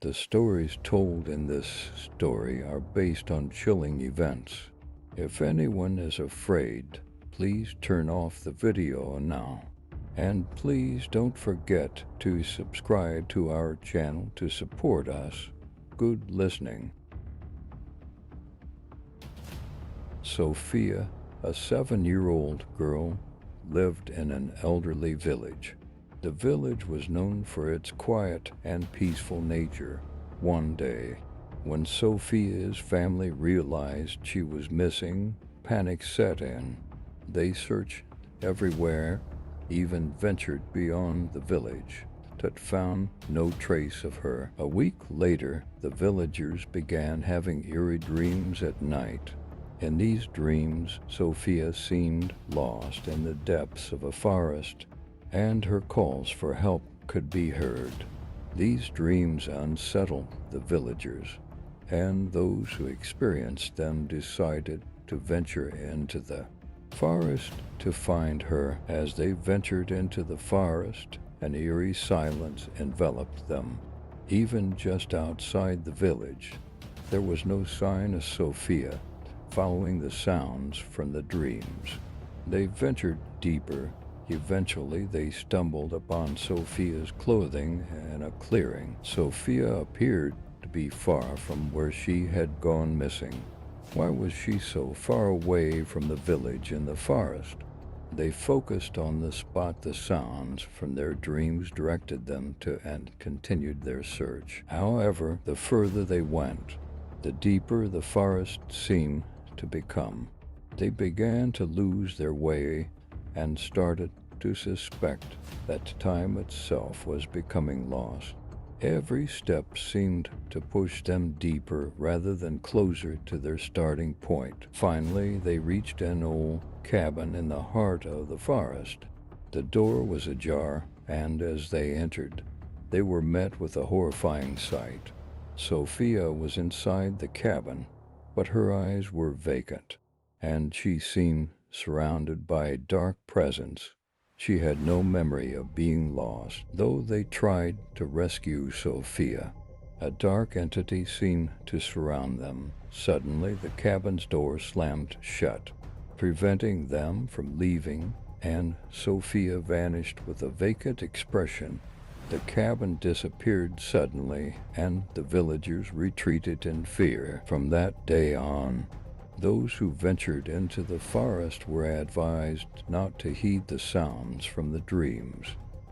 The stories told in this story are based on chilling events. If anyone is afraid, please turn off the video now. And please don't forget to subscribe to our channel to support us. Good listening. Sophia, a 7-year-old girl, lived in an elderly village. The village was known for its quiet and peaceful nature. One day, when Sophia's family realized she was missing, panic set in. They searched everywhere, even ventured beyond the village, but found no trace of her. A week later, the villagers began having eerie dreams at night. In these dreams, Sophia seemed lost in the depths of a forest, and her calls for help could be heard. These dreams unsettled the villagers, and those who experienced them decided to venture into the forest to find her. As they ventured into the forest, an eerie silence enveloped them. Even just outside the village, there was no sign of Sophia. Following the sounds from the dreams, they ventured deeper. Eventually, they stumbled upon Sophia's clothing in a clearing. Sophia appeared to be far from where she had gone missing. Why was she so far away from the village in the forest? They focused on the spot the sounds from their dreams directed them to and continued their search. However, the further they went, the deeper the forest seemed to become. They began to lose their way and started to suspect that time itself was becoming lost. Every step seemed to push them deeper rather than closer to their starting point. Finally, they reached an old cabin in the heart of the forest. The door was ajar, and as they entered, they were met with a horrifying sight. Sophia was inside the cabin, but her eyes were vacant, and she seemed surrounded by a dark presence. She had no memory of being lost. Though they tried to rescue Sophia, a dark entity seemed to surround them. Suddenly, the cabin's door slammed shut, preventing them from leaving, and Sophia vanished with a vacant expression. The cabin disappeared suddenly, and the villagers retreated in fear. From that day on, those who ventured into the forest were advised not to heed the sounds from the dreams.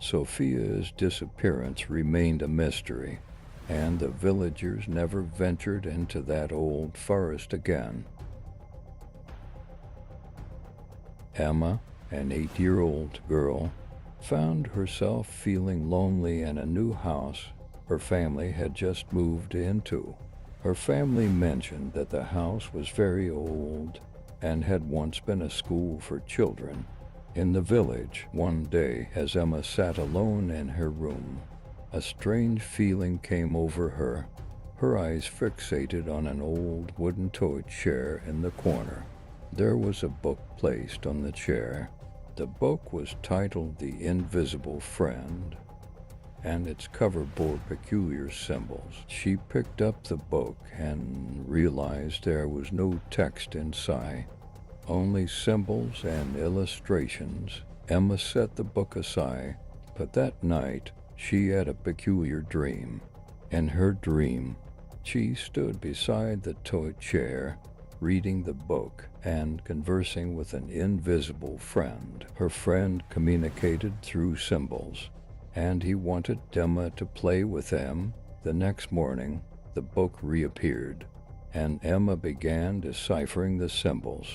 Sophia's disappearance remained a mystery, and the villagers never ventured into that old forest again. Emma, an 8-year-old girl, found herself feeling lonely in a new house her family had just moved into. Her family mentioned that the house was very old and had once been a school for children. In the village, one day, as Emma sat alone in her room, a strange feeling came over her. Her eyes fixated on an old wooden toy chair in the corner. There was a book placed on the chair. The book was titled The Invisible Friend, and its cover bore peculiar symbols. She picked up the book and realized there was no text inside, only symbols and illustrations. Emma set the book aside, but that night she had a peculiar dream. In her dream, she stood beside the toy chair, reading the book and conversing with an invisible friend. Her friend communicated through symbols, and he wanted Emma to play with him. The next morning, the book reappeared, and Emma began deciphering the symbols.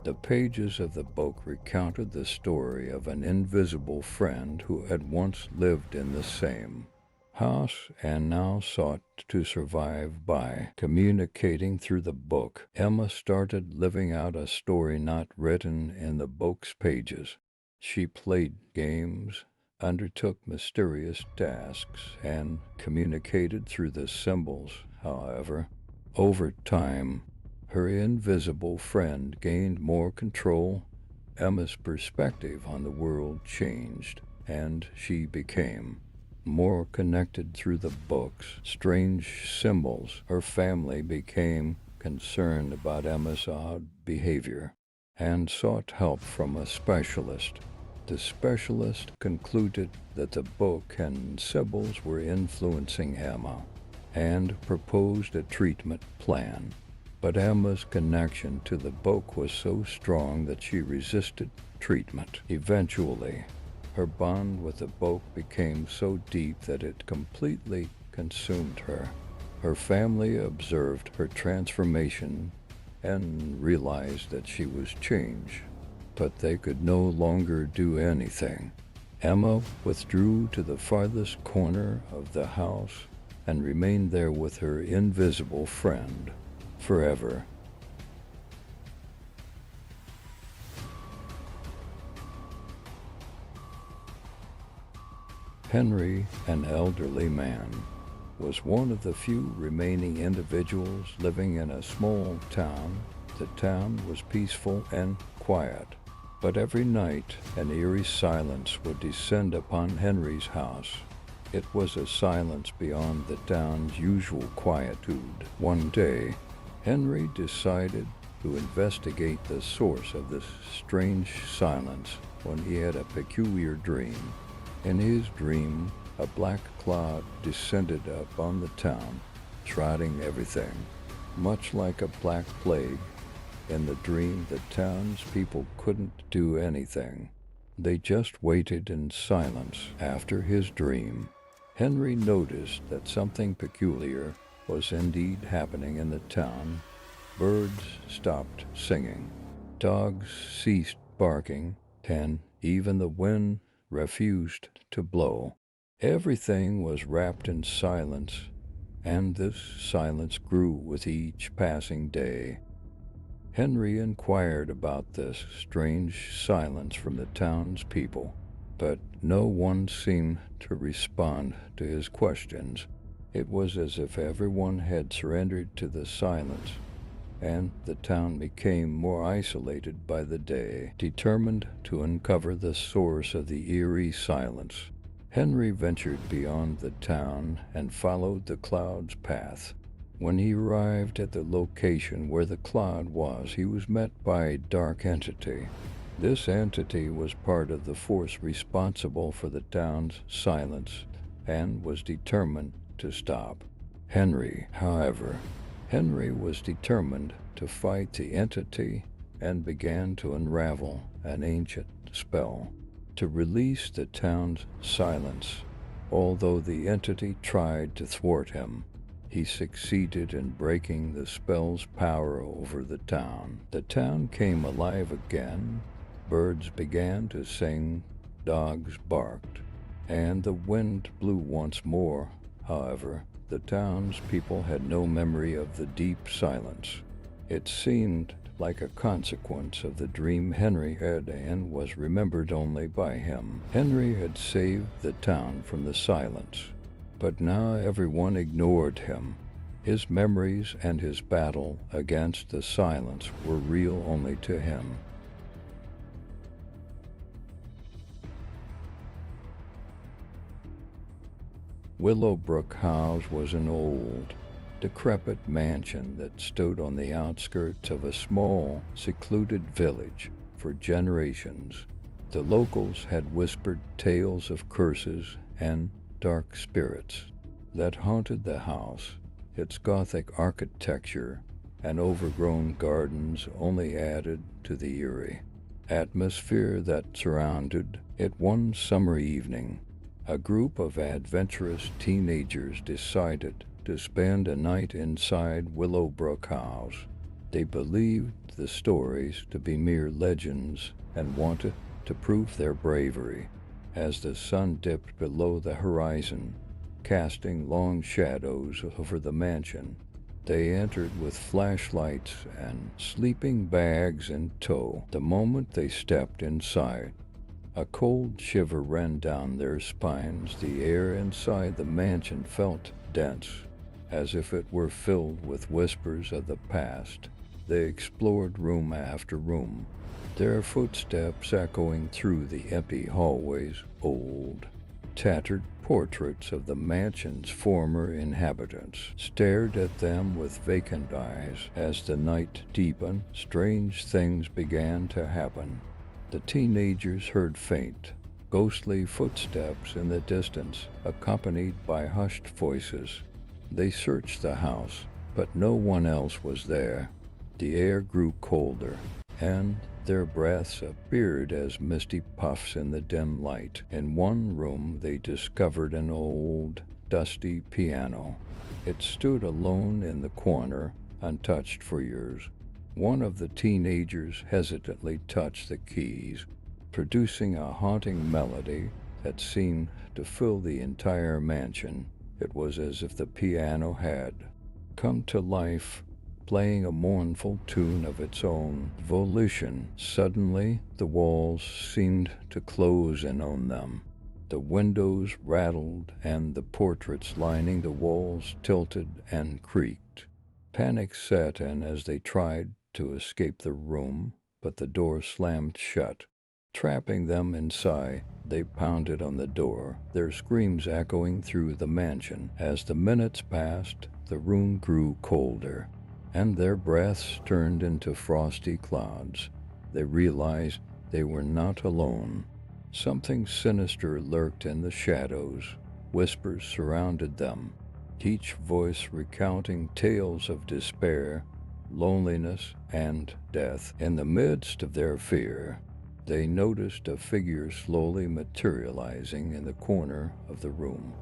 The pages of the book recounted the story of an invisible friend who had once lived in the same house and now sought to survive by communicating through the book. Emma started living out a story not written in the book's pages. She played games, undertook mysterious tasks, and communicated through the symbols. However, over time, her invisible friend gained more control. Emma's perspective on the world changed, and she became more connected through the book's strange symbols. Her family became concerned about Emma's odd behavior and sought help from a specialist. The specialist concluded that the book and symbols were influencing Emma and proposed a treatment plan. But Emma's connection to the book was so strong that she resisted treatment. Eventually, her bond with the book became so deep that it completely consumed her. Her family observed her transformation and realized that she was changed, but they could no longer do anything. Emma withdrew to the farthest corner of the house and remained there with her invisible friend forever. Henry, an elderly man, was one of the few remaining individuals living in a small town. The town was peaceful and quiet, but every night an eerie silence would descend upon Henry's house. It was a silence beyond the town's usual quietude. One day, Henry decided to investigate the source of this strange silence when he had a peculiar dream. In his dream, a black cloud descended upon the town, shrouding everything. Much like a black plague, in the dream the townspeople couldn't do anything. They just waited in silence. After his dream, Henry noticed that something peculiar was indeed happening in the town. Birds stopped singing, dogs ceased barking, and even the wind refused to blow. Everything was wrapped in silence, and this silence grew with each passing day. Henry inquired about this strange silence from the townspeople, but no one seemed to respond to his questions. It was as if everyone had surrendered to the silence, and the town became more isolated by the day. Determined to uncover the source of the eerie silence, Henry ventured beyond the town and followed the cloud's path. When he arrived at the location where the cloud was, he was met by a dark entity. This entity was part of the force responsible for the town's silence and was determined to stop Henry. However, Henry was determined to fight the entity and began to unravel an ancient spell to release the town's silence. Although the entity tried to thwart him, he succeeded in breaking the spell's power over the town. The town came alive again. Birds began to sing, dogs barked, and the wind blew once more. However, the townspeople had no memory of the deep silence. It seemed like a consequence of the dream Henry had and was remembered only by him. Henry had saved the town from the silence, but now everyone ignored him. His memories and his battle against the silence were real only to him. Willowbrook House was an old, decrepit mansion that stood on the outskirts of a small, secluded village for generations. The locals had whispered tales of curses and dark spirits that haunted the house. Its Gothic architecture and overgrown gardens only added to the eerie atmosphere that surrounded it. One summer evening, a group of adventurous teenagers decided to spend a night inside Willowbrook House. They believed the stories to be mere legends and wanted to prove their bravery. As the sun dipped below the horizon, casting long shadows over the mansion, they entered with flashlights and sleeping bags in tow. The moment they stepped inside, a cold shiver ran down their spines. The air inside the mansion felt dense, as if it were filled with whispers of the past. They explored room after room, their footsteps echoing through the empty hallways. Old, tattered portraits of the mansion's former inhabitants stared at them with vacant eyes. As the night deepened, strange things began to happen. The teenagers heard faint, ghostly footsteps in the distance, accompanied by hushed voices. They searched the house, but no one else was there. The air grew colder, and their breaths appeared as misty puffs in the dim light. In one room they discovered an old, dusty piano. It stood alone in the corner, untouched for years. One of the teenagers hesitantly touched the keys, producing a haunting melody that seemed to fill the entire mansion. It was as if the piano had come to life, playing a mournful tune of its own volition. Suddenly, the walls seemed to close in on them. The windows rattled, and the portraits lining the walls tilted and creaked. Panic set in as they tried to escape the room, but the door slammed shut, trapping them inside. They pounded on the door, their screams echoing through the mansion. As the minutes passed, the room grew colder, and their breaths turned into frosty clouds. They realized they were not alone. Something sinister lurked in the shadows. Whispers surrounded them, each voice recounting tales of despair, loneliness, and death. In the midst of their fear, they noticed a figure slowly materializing in the corner of the room.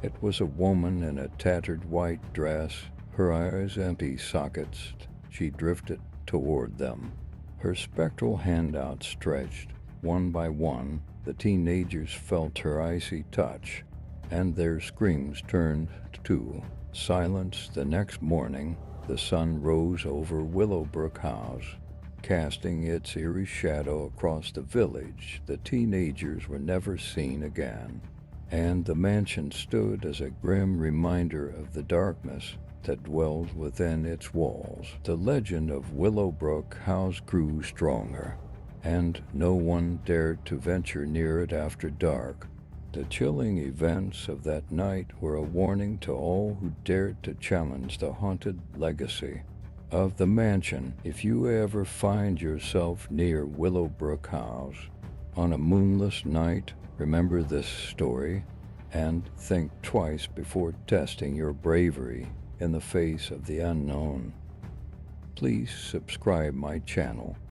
It was a woman in a tattered white dress, her eyes empty sockets. She drifted toward them, her spectral hand outstretched. One by one, the teenagers felt her icy touch, and their screams turned to silence. The next morning, the sun rose over Willowbrook House, casting its eerie shadow across the village. The teenagers were never seen again, and the mansion stood as a grim reminder of the darkness that dwelled within its walls. The legend of Willowbrook House grew stronger, and no one dared to venture near it after dark. The chilling events of that night were a warning to all who dared to challenge the haunted legacy of the mansion. If you ever find yourself near Willowbrook House on a moonless night, remember this story and think twice before testing your bravery in the face of the unknown. Please subscribe my channel.